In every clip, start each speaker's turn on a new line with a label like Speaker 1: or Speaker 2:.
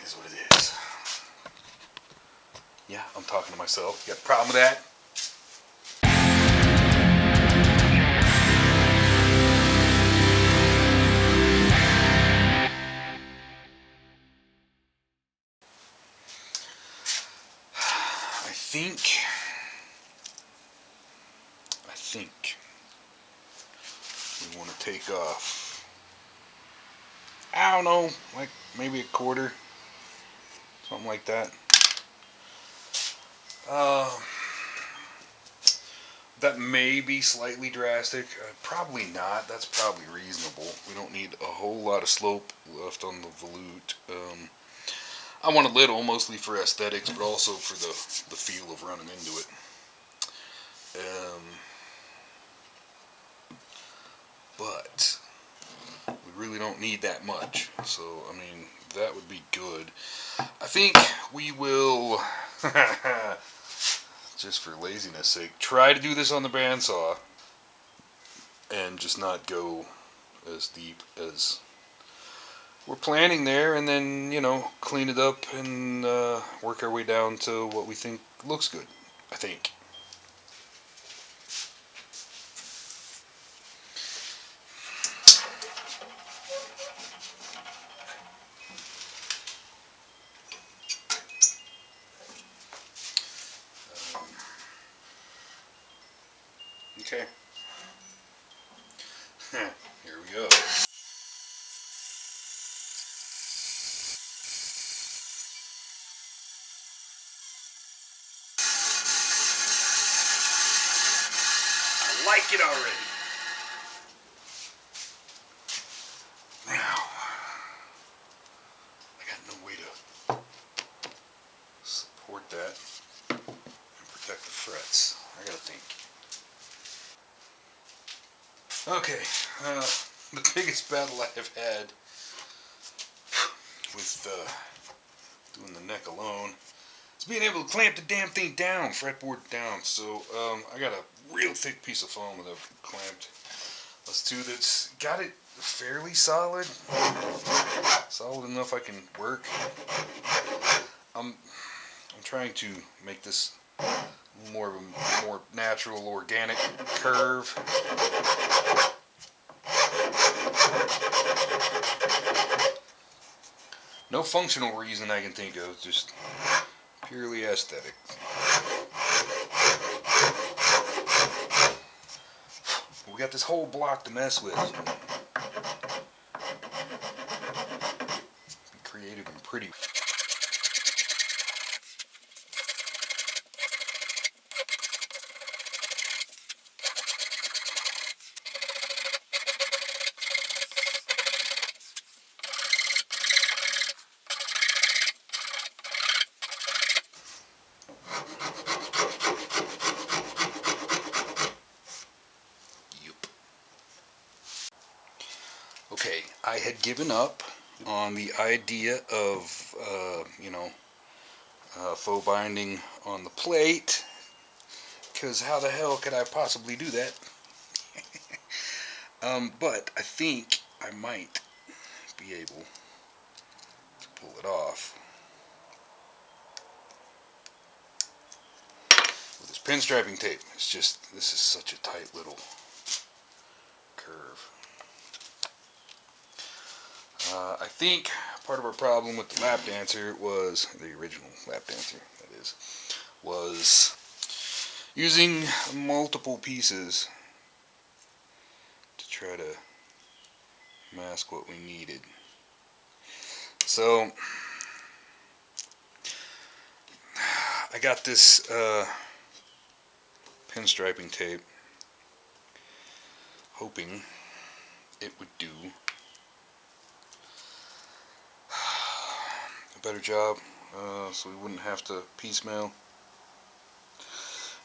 Speaker 1: is what it is. Yeah, I'm talking to myself. You got a problem with that? I think we want to take off, I don't know, like maybe a quarter, something like that. That may be slightly drastic. Probably not. That's probably reasonable. We don't need a whole lot of slope left on the volute. I want a little, mostly for aesthetics, but also for the feel of running into it. But we really don't need that much. So, I mean, that would be good. I think we will, just for laziness sake, try to do this on the bandsaw and just not go as deep as we're planning there, and then, you know, clean it up and work our way down to what we think looks good, I think. Okay. Here we go. I like it already. Now, I got no way to support that and protect the frets. I gotta think. Okay, the biggest battle I've had with doing the neck alone is being able to clamp the damn thing down, fretboard down. So I got a real thick piece of foam that I've clamped this to that's got it fairly solid, solid enough I can work. I'm trying to make this more of a more natural, organic curve. No functional reason I can think of, just purely aesthetic. We got this whole block to mess with. Be creative and pretty. Okay, I had given up on the idea of, faux binding on the plate, because how the hell could I possibly do that? But I think I might be able to pull it off with this pinstriping tape. It's just, this is such a tight little curve. I think part of our problem with the lap dancer was, the original lap dancer that is, was using multiple pieces to try to mask what we needed. So I got this pinstriping tape, hoping it would do a better job, so we wouldn't have to piecemeal.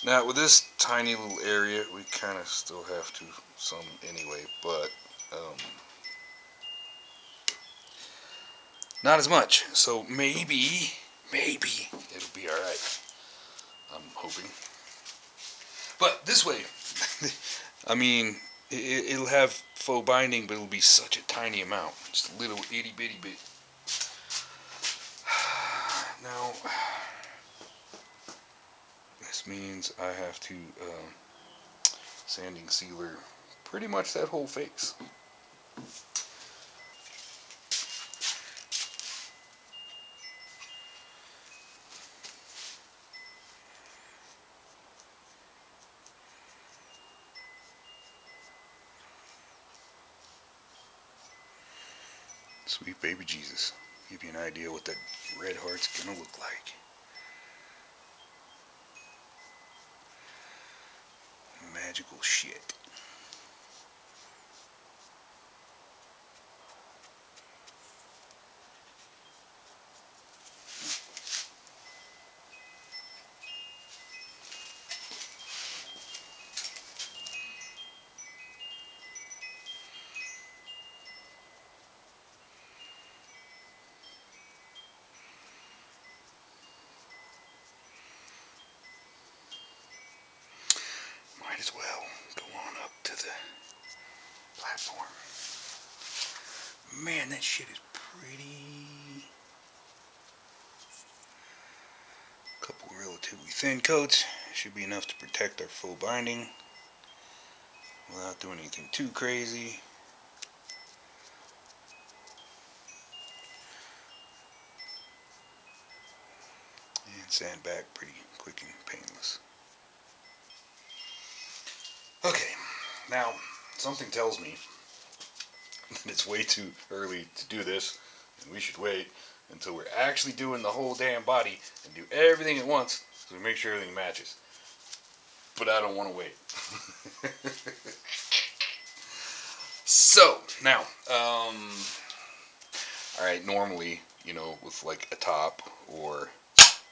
Speaker 1: Now with this tiny little area, we kind of still have to some anyway, but not as much. So maybe it'll be alright. I'm hoping. But this way, I mean, it'll have faux binding, but it'll be such a tiny amount, just a little itty bitty bit. This means I have to sanding sealer pretty much that whole face. Sweet baby Jesus. Give you an idea what that red heart's gonna look like. Magical shit. Might as well go on up to the platform. Man, that shit is pretty. Couple relatively thin coats should be enough to protect our full binding without doing anything too crazy. And sand back pretty quick and painless. Okay, now something tells me that it's way too early to do this, and we should wait until we're actually doing the whole damn body and do everything at once so we make sure everything matches. But I don't want to wait. So, now, alright, normally, you know, with like a top or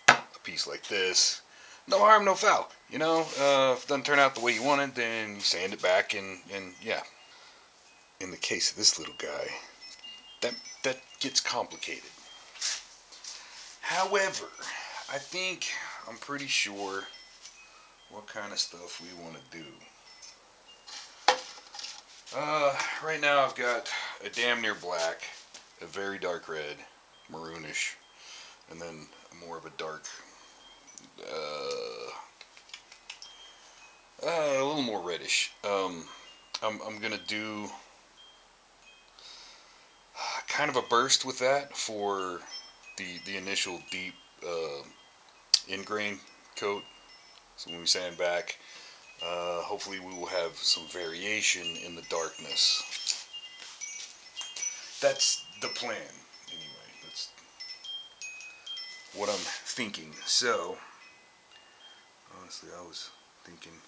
Speaker 1: a piece like this, no harm, no foul. You know, if it doesn't turn out the way you wanted, then you sand it back and yeah. In the case of this little guy, that gets complicated. However, I'm pretty sure what kind of stuff we want to do. Right now I've got a damn near black, a very dark red, maroonish, and then more of a dark, a little more reddish. I'm gonna do kind of a burst with that for the initial deep ingrain coat. So when we sand back, hopefully we will have some variation in the darkness. That's the plan, anyway. That's what I'm thinking. So, honestly, I was thinking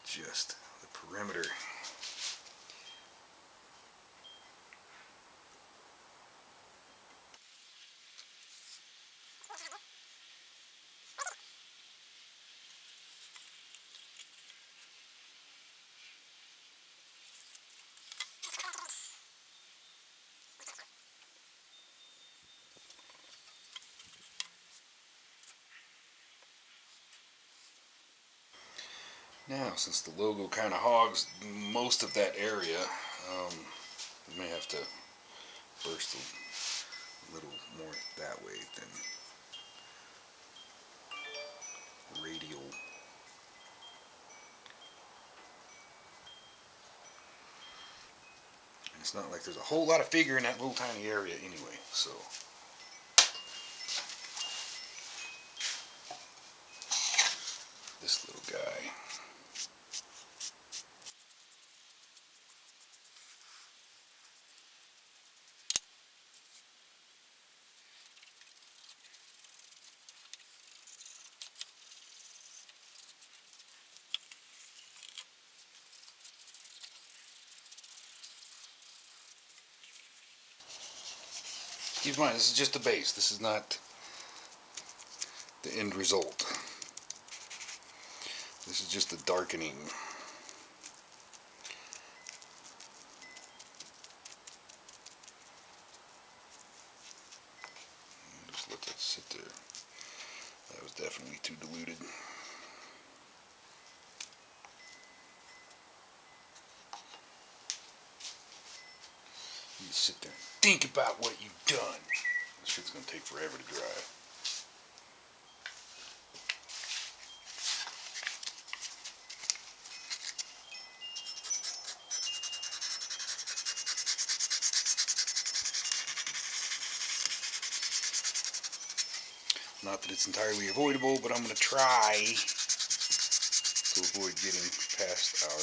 Speaker 1: just the perimeter. Now, since the logo kind of hogs most of that area, we may have to burst a little more that way than radial. And it's not like there's a whole lot of figure in that little tiny area anyway, so. This little guy. Keep in mind, this is just the base. This is not the end result. This is just the darkening. Just let that sit there. That was definitely too diluted. You just sit there and think about what you've done. This shit's gonna take forever to dry. Not that it's entirely avoidable, but I'm going to try to avoid getting past our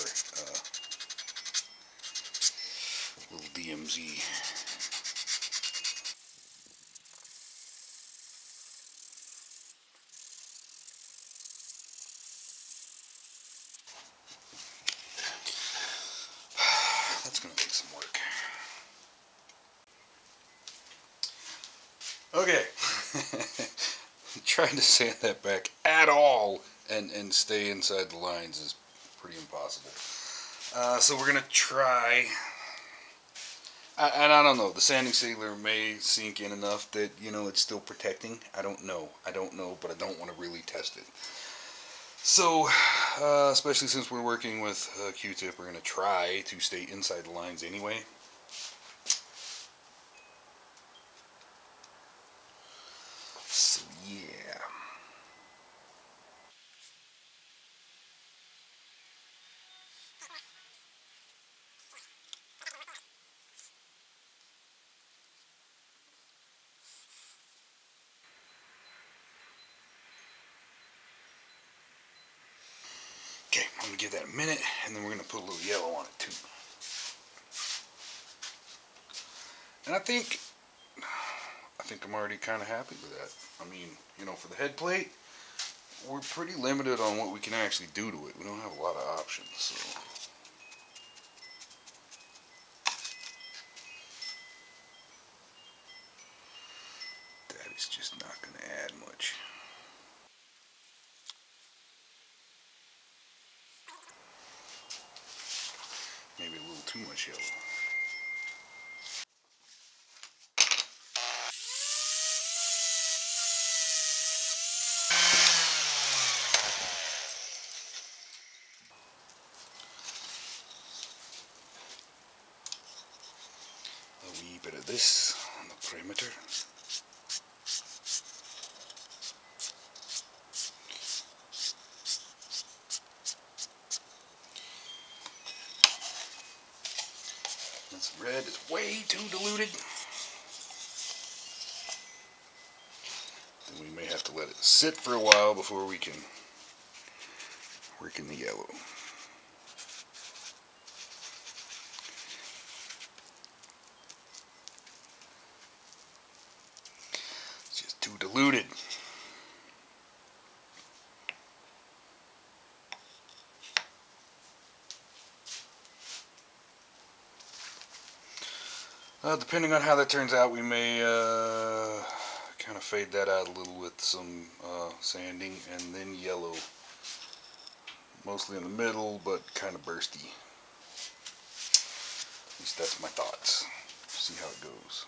Speaker 1: little DMZ. That's going to take some work. Okay. Trying to sand that back at all and stay inside the lines is pretty impossible. So we're going to try. And I don't know. The sanding sealer may sink in enough that, you know, it's still protecting. I don't know, but I don't want to really test it. So, especially since we're working with Q-tip, we're going to try to stay inside the lines anyway. So, yeah. Okay, I'm going to give that a minute, and then we're going to put a little yellow on it too. And I think I'm already kind of happy with that. I mean, you know, for the head plate, we're pretty limited on what we can actually do to it. We don't have a lot of options, so. That is just not going to add much. Maybe a little too much yellow. A wee bit of this on the perimeter. This red is way too diluted. Then we may have to let it sit for a while before we can work in the yellow. It's just too diluted. Depending on how that turns out, we may kind of fade that out a little with some sanding and then yellow. Mostly in the middle, but kind of bursty. At least that's my thoughts. See how it goes.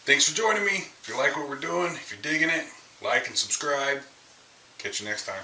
Speaker 1: Thanks for joining me. If you like what we're doing, if you're digging it, like and subscribe. Catch you next time.